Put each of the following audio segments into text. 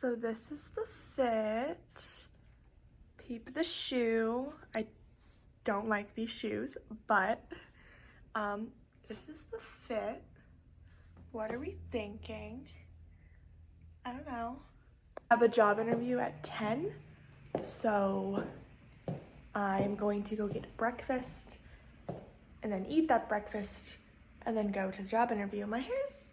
So this is the fit. Peep the shoe. I don't like these shoes, but this is the fit. What are we thinking? I don't know. I have a job interview at 10, so I'm going to go get breakfast and then eat that breakfast and then go to the job interview. My hair's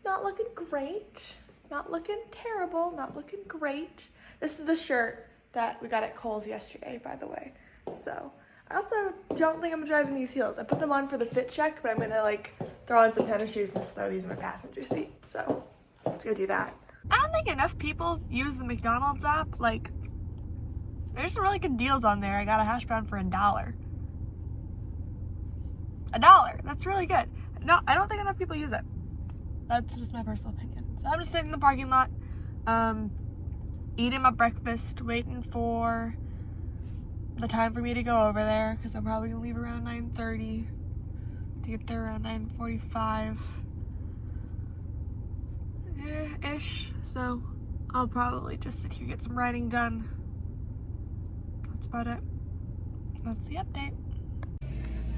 not looking great, not looking terrible, not looking great. This is the shirt that we got at Kohl's yesterday, by the way. So I also don't think I'm driving these heels. I put them on for the fit check, but I'm gonna like throw on some tennis shoes and throw these in my passenger seat. So let's go do that. I don't think enough people use the McDonald's app. Like, there's some really good deals on there. I got a hash brown for $1. $1. That's really good. No, I don't think enough people use it. That's just my personal opinion. So I'm just sitting in the parking lot, eating my breakfast, waiting for the time for me to go over there, because I'm probably gonna leave around 9:30 to get there around 9:45 ish. So I'll probably just sit here, get some writing done. That's about it. That's the update.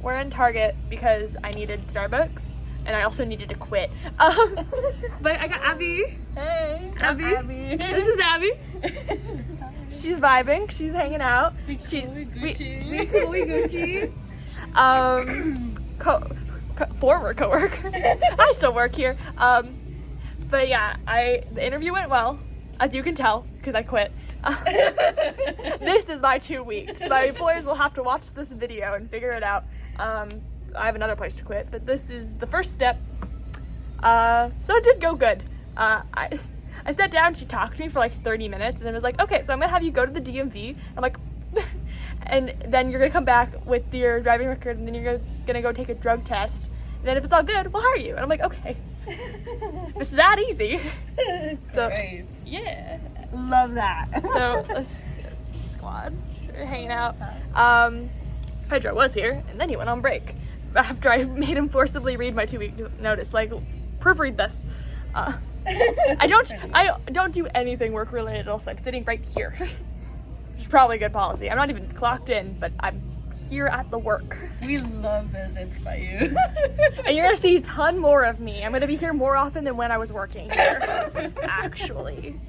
We're in Target because I needed Starbucks and I also needed to quit. But I got Abby. Hey, Abby. This is Abby. She's vibing. She's hanging out. We Gucci. Former coworker. I still work here. But yeah, the interview went well, as you can tell, because I quit. This is my 2 weeks. My employers will have to watch this video and figure it out. I have another place to quit, but this is the first step. So it did go good. I sat down, she talked to me for like 30 minutes, and then was like, okay, so I'm gonna have you go to the DMV. I'm like, and then you're gonna come back with your driving record, and then you're gonna go take a drug test. And then if it's all good, we'll hire you. And I'm like, okay. It's that easy. So, Great. yeah. Love that. So, squad, we're hanging out. Pedro was here, and then he went on break. After I made him forcibly read my 2-week notice, like, proofread this. I don't do anything work related else. I'm sitting right here. Which is probably a good policy. I'm not even clocked in, but I'm here at the work. We love visits by you. And you're gonna see a ton more of me. I'm gonna be here more often than when I was working here, actually.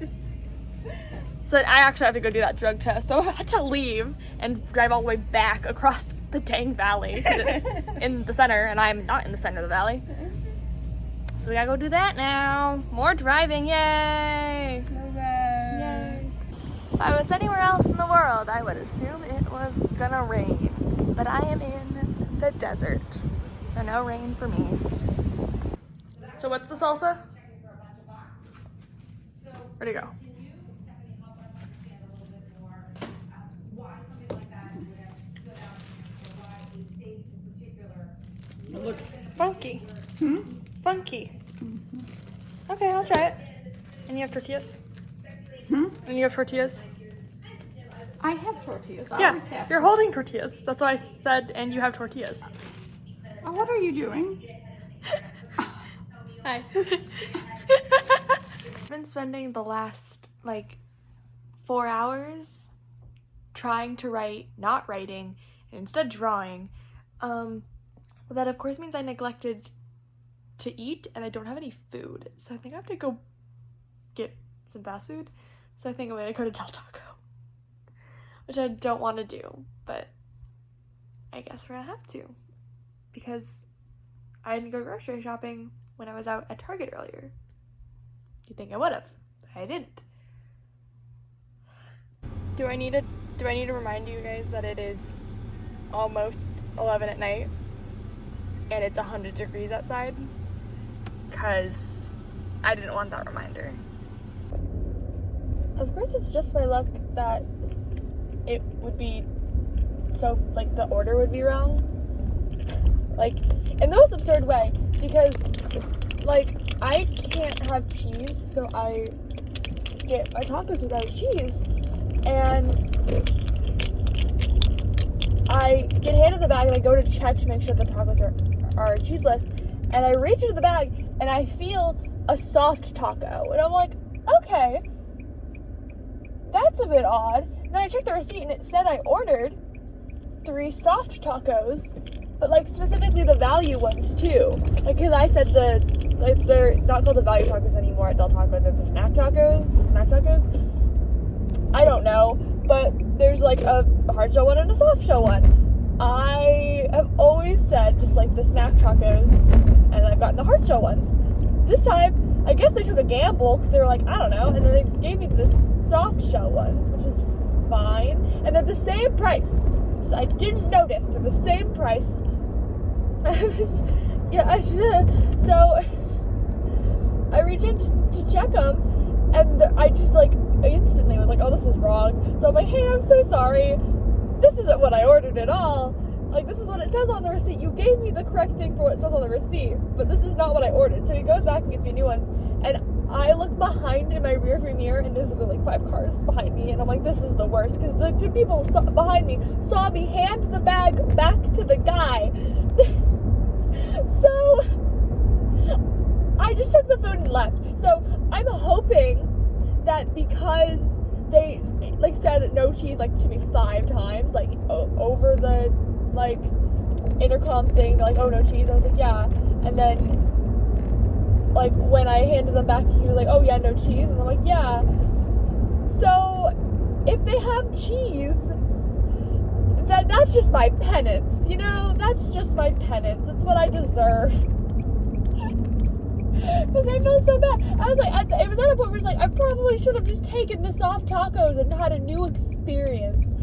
So I actually have to go do that drug test. So I had to leave and drive all the way back across the dang valley, because it's in the center and I'm not in the center of the valley. So we gotta go do that now. More driving, yay! Yay! If I was anywhere else in the world, I would assume it was gonna rain. But I am in the desert, so no rain for me. So what's the salsa? Where'd it go? It looks Funky. Funky. Mm-hmm. Okay, I'll try it. And you have tortillas? And you have tortillas? I have tortillas. I Yeah, always have. you're holding tortillas. That's why I said, and you have tortillas. Oh, what are you doing? Hi. I've been spending the last, 4 hours trying to write, not writing, and instead drawing. But that, of course, means I neglected to eat, and I don't have any food. So I think I have to go get some fast food. So I think I'm gonna go to Del Taco. Which I don't want to do, but I guess we're gonna have to. Because I didn't go grocery shopping when I was out at Target earlier. You'd think I would have, but I didn't. Do I need to remind you guys that it is almost 11 at night and it's 100 degrees outside? Because I didn't want that reminder. Of course, it's just my luck that it would be so, the order would be wrong. In the most absurd way, because, I can't have cheese, so I get my tacos without cheese, and I get handed the bag, and I go to check to make sure the tacos are cheeseless, and I reach into the bag, and I feel a soft taco, and I'm like, okay, that's a bit odd. And then I checked the receipt and it said I ordered 3 soft tacos, but like specifically the value ones too. Like, cause I said they're not called the value tacos anymore at Del Taco, they're the snack tacos. I don't know, but there's like a hard shell one and a soft shell one. I have always said just like the snack tacos, and I've gotten the hard shell ones. This time, I guess they took a gamble because they were like, I don't know, and then they gave me the soft shell ones, which is fine, and they're the same price. So I didn't notice they're the same price. So I reached in to check them, and I just like instantly was like, oh, this is wrong. So I'm like, hey, I'm so sorry. This isn't what I ordered at all. Like, this is what it says on the receipt. You gave me the correct thing for what it says on the receipt, but this is not what I ordered. So he goes back and gets me new ones, and I look behind in my rearview mirror, and there's like 5 cars behind me, and I'm like, this is the worst, because the 2 people behind me saw me hand the bag back to the guy. So I just took the food and left. So I'm hoping that because they like said no cheese like to me 5 times, like over the like intercom thing, they're like, oh, no cheese. I was like, yeah. And then like when I handed them back, he was like, oh yeah, no cheese. And I'm like, yeah. So if they have cheese, that's just my penance, you know? That's just my penance. It's what I deserve. Because I felt so bad. I was like, it was at a point where it's like, I probably should have just taken the soft tacos and had a new experience.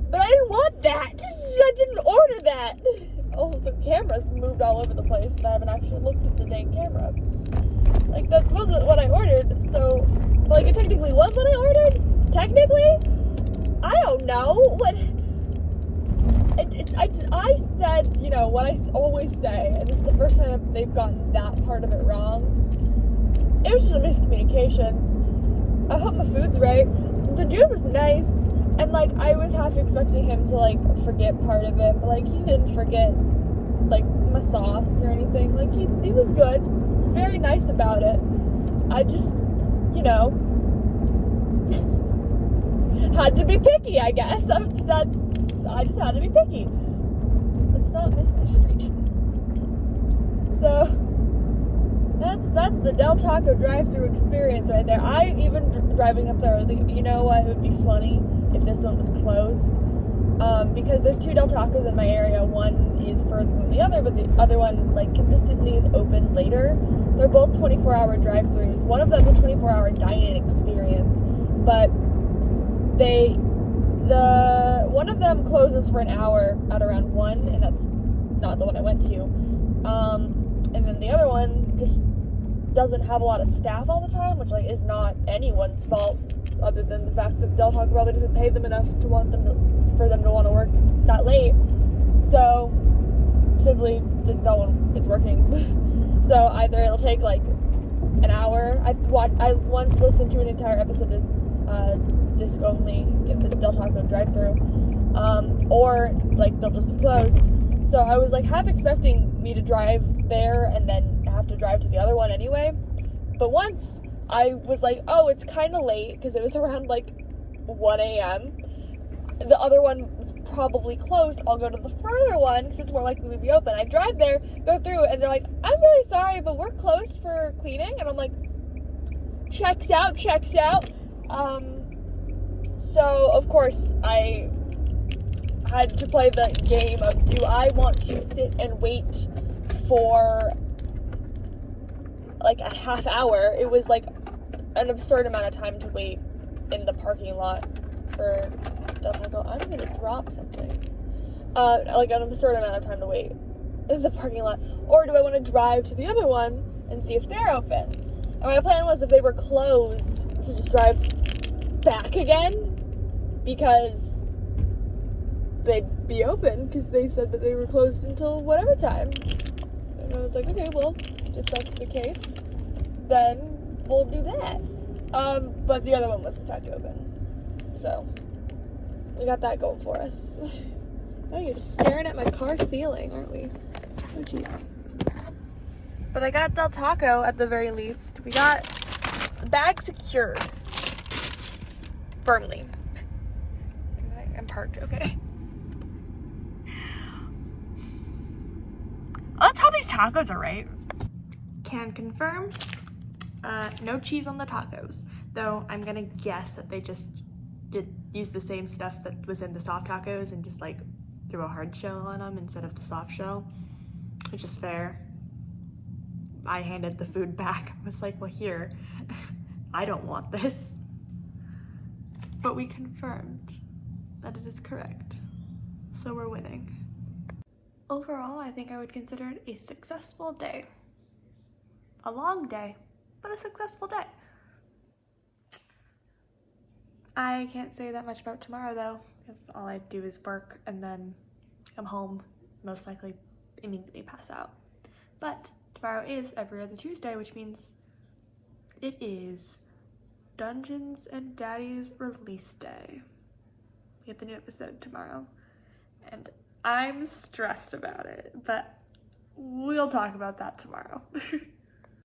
But I didn't want that. I didn't order that. Oh, the camera's moved all over the place, but I haven't actually looked at the dang camera. Like, that wasn't what I ordered, so, like, it technically was what I ordered? Technically? I don't know. What? I said, you know, what I always say, and this is the first time they've gotten that part of it wrong. It was just a miscommunication. I hope my food's right. The dude was nice, and, like, I was half expecting him to, like, forget part of it, but, like, he didn't forget, like, my sauce or anything. Like, he was good. He was very nice about it. I just, you know, had to be picky, I guess. I just had to be picky. Let's not miss my street. So that's the Del Taco drive-thru experience right there. I even driving up there, I was like, you know what? It would be funny if this one was closed, because there's 2 Del Tacos in my area. One is further than the other, but the other one like consistently is open later. They're both 24-hour drive-thrus. One of them is a 24-hour dine-in experience, but one of them closes for an hour at around 1, and that's not the one I went to. And then the other one just doesn't have a lot of staff all the time, which like is not anyone's fault, other than the fact that Del Taco probably doesn't pay them enough for them to want to work that late. So simply no one is working. So either it'll take like an hour. I once listened to an entire episode of disc only in the Del Taco drive-thru, or like they'll just be closed. So I was like half expecting me to drive there and then have to drive to the other one anyway. But once I was like, oh, it's kind of late because it was around like 1 a.m. The other one was probably closed. I'll go to the further one because it's more likely to be open. I drive there, go through, and they're like, I'm really sorry, but we're closed for cleaning. And I'm like, checks out. So, of course, I had to play the game of, do I want to sit and wait for like a half hour? It was like an absurd amount of time to wait in the parking lot for Del Taco. I'm gonna drop something. Like an absurd amount of time to wait in the parking lot. Or do I want to drive to the other one and see if they're open? And my plan was, if they were closed, to just drive back again, because they'd be open, because they said that they were closed until whatever time. And I was like, okay, well, if that's the case, then we'll do that. But the other one wasn't time to open. So, we got that going for us. Oh, you're just staring at my car ceiling, aren't we? Oh, jeez. But I got Del Taco at the very least. We got the bag secured. firmly. I'm parked, okay. Let's hope these tacos are right. Can confirm, no cheese on the tacos. Though I'm gonna guess that they just did use the same stuff that was in the soft tacos and just like threw a hard shell on them instead of the soft shell, which is fair. I handed the food back. I was like, well, here, I don't want this. But we confirmed that it is correct. So we're winning. Overall, I think I would consider it a successful day. A long day, but a successful day. I can't say that much about tomorrow though, because all I do is work and then come home, most likely immediately pass out. But tomorrow is every other Tuesday, which means it is Dungeons and Daddy's release day. We get the new episode tomorrow, and I'm stressed about it, but we'll talk about that tomorrow.